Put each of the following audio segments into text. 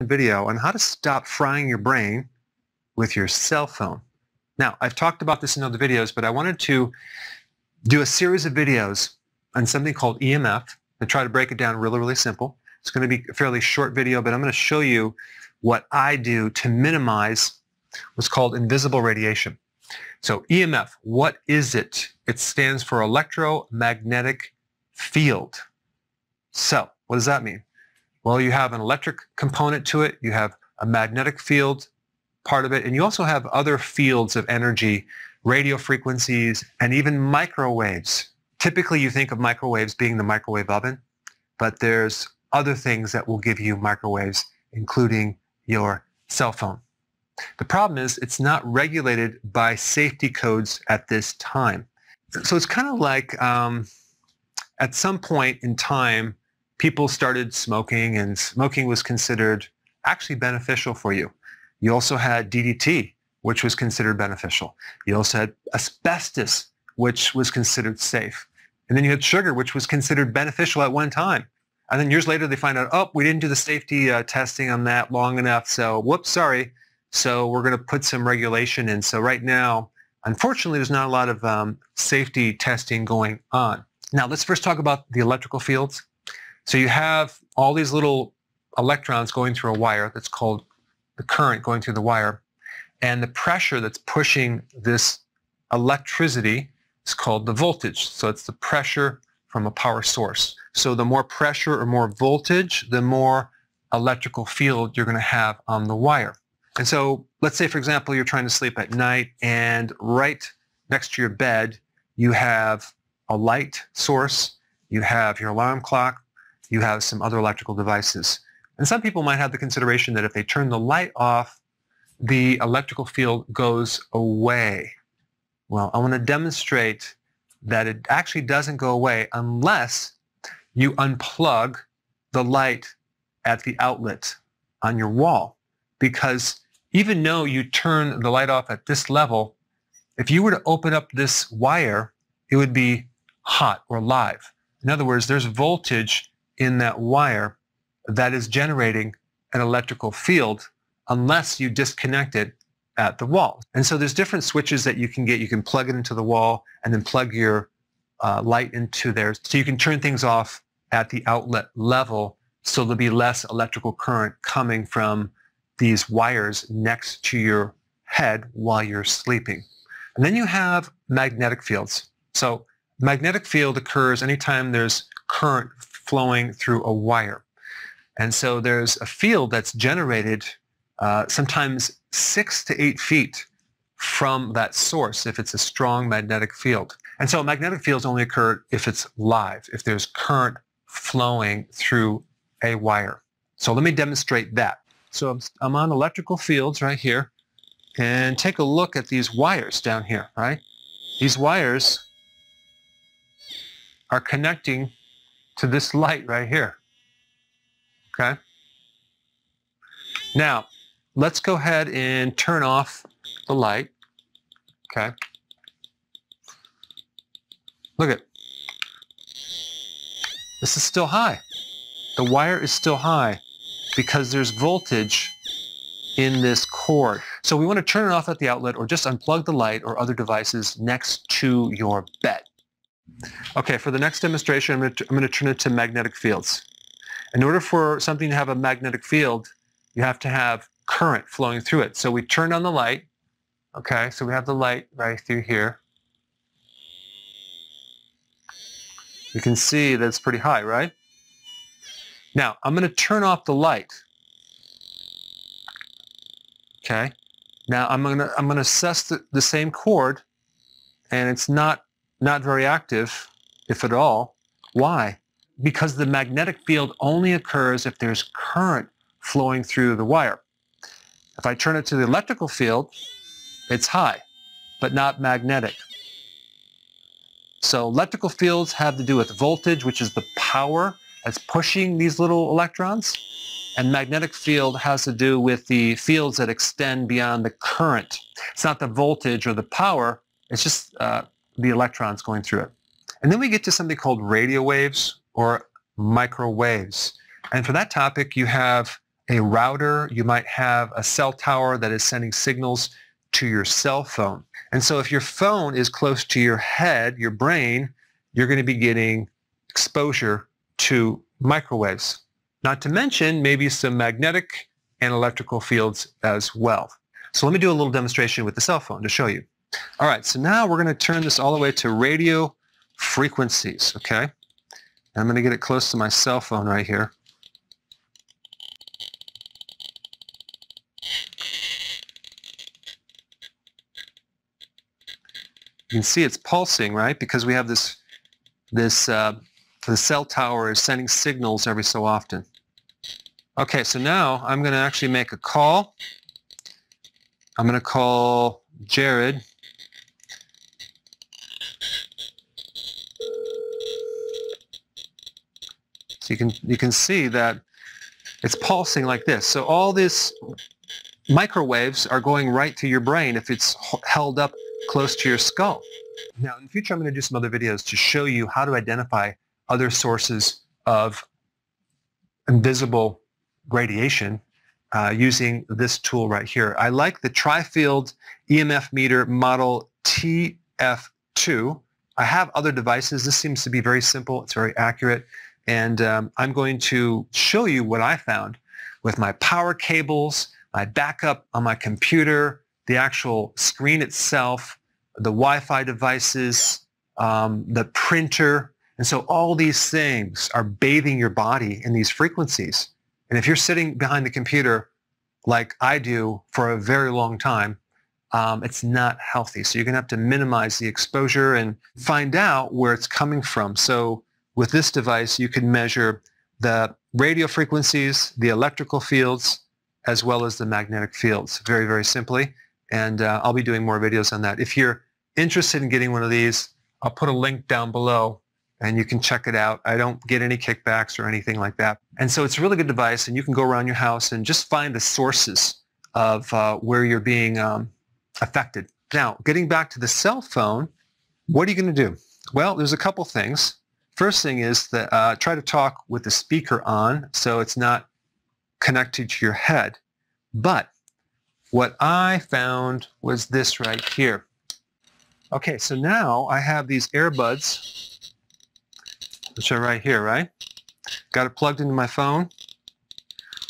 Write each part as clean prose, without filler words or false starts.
video on how to stop frying your brain with your cell phone. Now, I've talked about this in other videos, but I wanted to do a series of videos on something called EMF and try to break it down really, really simple. It's going to be a fairly short video, but I'm going to show you what I do to minimize what's called invisible radiation. So EMF, what is it? It stands for electromagnetic field. So what does that mean? Well, you have an electric component to it, you have a magnetic field part of it, and you also have other fields of energy, radio frequencies, and even microwaves. Typically, you think of microwaves being the microwave oven, but there's other things that will give you microwaves, including your cell phone. The problem is it's not regulated by safety codes at this time. So it's kind of like at some point in time, people started smoking, and smoking was considered actually beneficial for you. You also had DDT, which was considered beneficial. You also had asbestos, which was considered safe. And then you had sugar, which was considered beneficial at one time. And then years later, they find out, oh, we didn't do the safety testing on that long enough, so whoops, sorry. So we're going to put some regulation in. So right now, unfortunately, there's not a lot of safety testing going on. Now, let's first talk about the electrical fields. So you have all these little electrons going through a wire that's called the current going through the wire. And the pressure that's pushing this electricity is called the voltage. So it's the pressure from a power source. So the more pressure or more voltage, the more electrical field you're going to have on the wire. And so let's say, for example, you're trying to sleep at night, and right next to your bed, you have a light source, you have your alarm clock, you have some other electrical devices. And some people might have the consideration that if they turn the light off, the electrical field goes away. Well, I want to demonstrate that it actually doesn't go away unless you unplug the light at the outlet on your wall. Because even though you turn the light off at this level, if you were to open up this wire, it would be hot or live. In other words, there's voltage in that wire that is generating an electrical field unless you disconnect it at the wall. And so there's different switches that you can get. You can plug it into the wall and then plug your light into there. So you can turn things off at the outlet level so there'll be less electrical current coming from these wires next to your head while you're sleeping. And then you have magnetic fields. So magnetic field occurs anytime there's current flowing through a wire. And so there's a field that's generated sometimes 6 to 8 feet from that source if it's a strong magnetic field. And so magnetic fields only occur if it's live, if there's current flowing through a wire. So let me demonstrate that. So I'm on electrical fields right here, and take a look at these wires down here, right? These wires are connecting to this light right here, okay? Now, let's go ahead and turn off the light, okay? Look at, this is still high. The wire is still high because there's voltage in this cord. So we want to turn it off at the outlet or just unplug the light or other devices next to your bed. Okay, for the next demonstration, I'm going to turn it to magnetic fields. In order for something to have a magnetic field, you have to have current flowing through it. So we turned on the light. Okay, so we have the light right through here. You can see that it's pretty high, right? Now, I'm going to turn off the light. Okay. Now, I'm going to assess the same cord, and it's not very active, if at all. Why? Because the magnetic field only occurs if there's current flowing through the wire. If I turn it to the electrical field, it's high, but not magnetic. So electrical fields have to do with voltage, which is the power that's pushing these little electrons, and magnetic field has to do with the fields that extend beyond the current. It's not the voltage or the power, it's just the electrons going through it. And then we get to something called radio waves or microwaves. And for that topic, you have a router. You might have a cell tower that is sending signals to your cell phone. And so if your phone is close to your head, your brain, you're going to be getting exposure to microwaves. Not to mention maybe some magnetic and electrical fields as well. So let me do a little demonstration with the cell phone to show you. All right, so now we're going to turn this all the way to radio frequencies, okay? I'm going to get it close to my cell phone right here. You can see it's pulsing, right? Because we have the cell tower is sending signals every so often. Okay, so now I'm going to actually make a call. I'm going to call Jared. So you can see that it's pulsing like this. So all these microwaves are going right to your brain if it's held up close to your skull. Now in the future I'm going to do some other videos to show you how to identify other sources of invisible radiation using this tool right here. I like the tri-field EMF meter model TF2. I have other devices. This seems to be very simple. It's very accurate. And I'm going to show you what I found with my power cables, my backup on my computer, the actual screen itself, the Wi-Fi devices, the printer. And so all these things are bathing your body in these frequencies. And if you're sitting behind the computer like I do for a very long time, it's not healthy. So you're going to have to minimize the exposure and find out where it's coming from. So with this device, you can measure the radio frequencies, the electrical fields, as well as the magnetic fields, very, very simply. And I'll be doing more videos on that. If you're interested in getting one of these, I'll put a link down below, and you can check it out. I don't get any kickbacks or anything like that. And so it's a really good device, and you can go around your house and just find the sources of where you're being affected. Now, getting back to the cell phone, what are you going to do? Well, there's a couple things. First thing is that try to talk with the speaker on so it's not connected to your head. But what I found was this right here. Okay, so now I have these earbuds, which are right here, right? Got it plugged into my phone,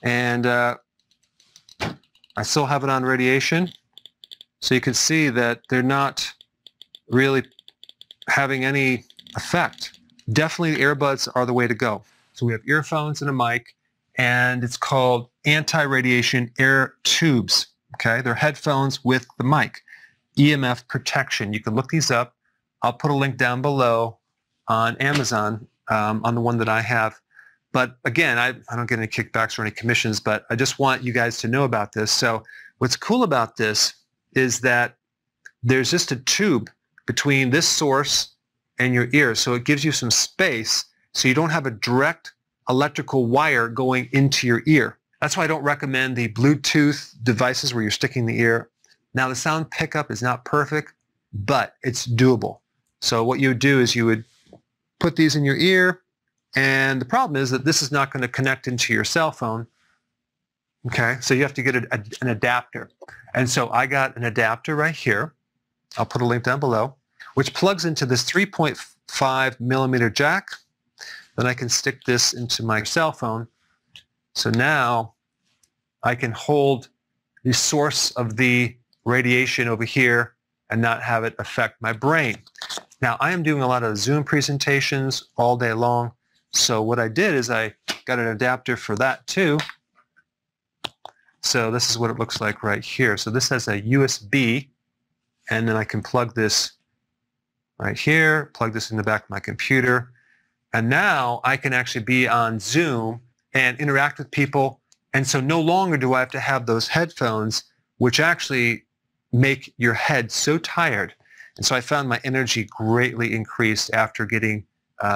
and I still have it on radiation. So you can see that they're not really having any effect. Definitely the earbuds are the way to go. So we have earphones and a mic, and it's called anti-radiation air tubes. Okay, they're headphones with the mic. EMF protection. You can look these up. I'll put a link down below on Amazon on the one that I have. But again, I don't get any kickbacks or any commissions, but I just want you guys to know about this. So what's cool about this is that there's just a tube between this source and your ear. So it gives you some space so you don't have a direct electrical wire going into your ear. That's why I don't recommend the Bluetooth devices where you're sticking the ear. Now the sound pickup is not perfect, but it's doable. So what you would do is you would put these in your ear, and the problem is that this is not going to connect into your cell phone. Okay, so you have to get an adapter. And so I got an adapter right here. I'll put a link down below, which plugs into this 3.5 millimeter jack. Then I can stick this into my cell phone. So now I can hold the source of the radiation over here and not have it affect my brain. Now I am doing a lot of Zoom presentations all day long. So what I did is I got an adapter for that too. So this is what it looks like right here. So this has a USB, and then I can plug this right here, plug this in the back of my computer, and now I can actually be on Zoom and interact with people. And so no longer do I have to have those headphones, which actually make your head so tired. And so I found my energy greatly increased after getting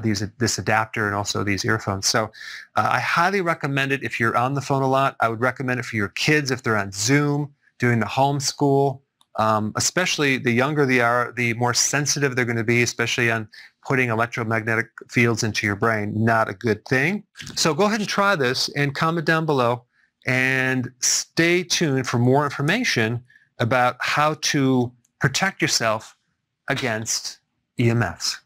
this adapter and also these earphones. So I highly recommend it if you're on the phone a lot. I would recommend it for your kids if they're on Zoom, doing the homeschool. Especially the younger they are, the more sensitive they're going to be, especially on putting electromagnetic fields into your brain. Not a good thing. So go ahead and try this and comment down below and stay tuned for more information about how to protect yourself against EMFs.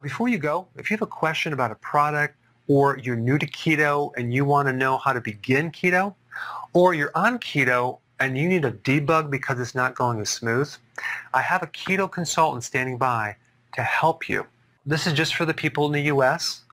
Before you go, if you have a question about a product, or you're new to keto and you want to know how to begin keto, or you're on keto and you need a debug because it's not going as smooth, I have a keto consultant standing by to help you. This is just for the people in the US.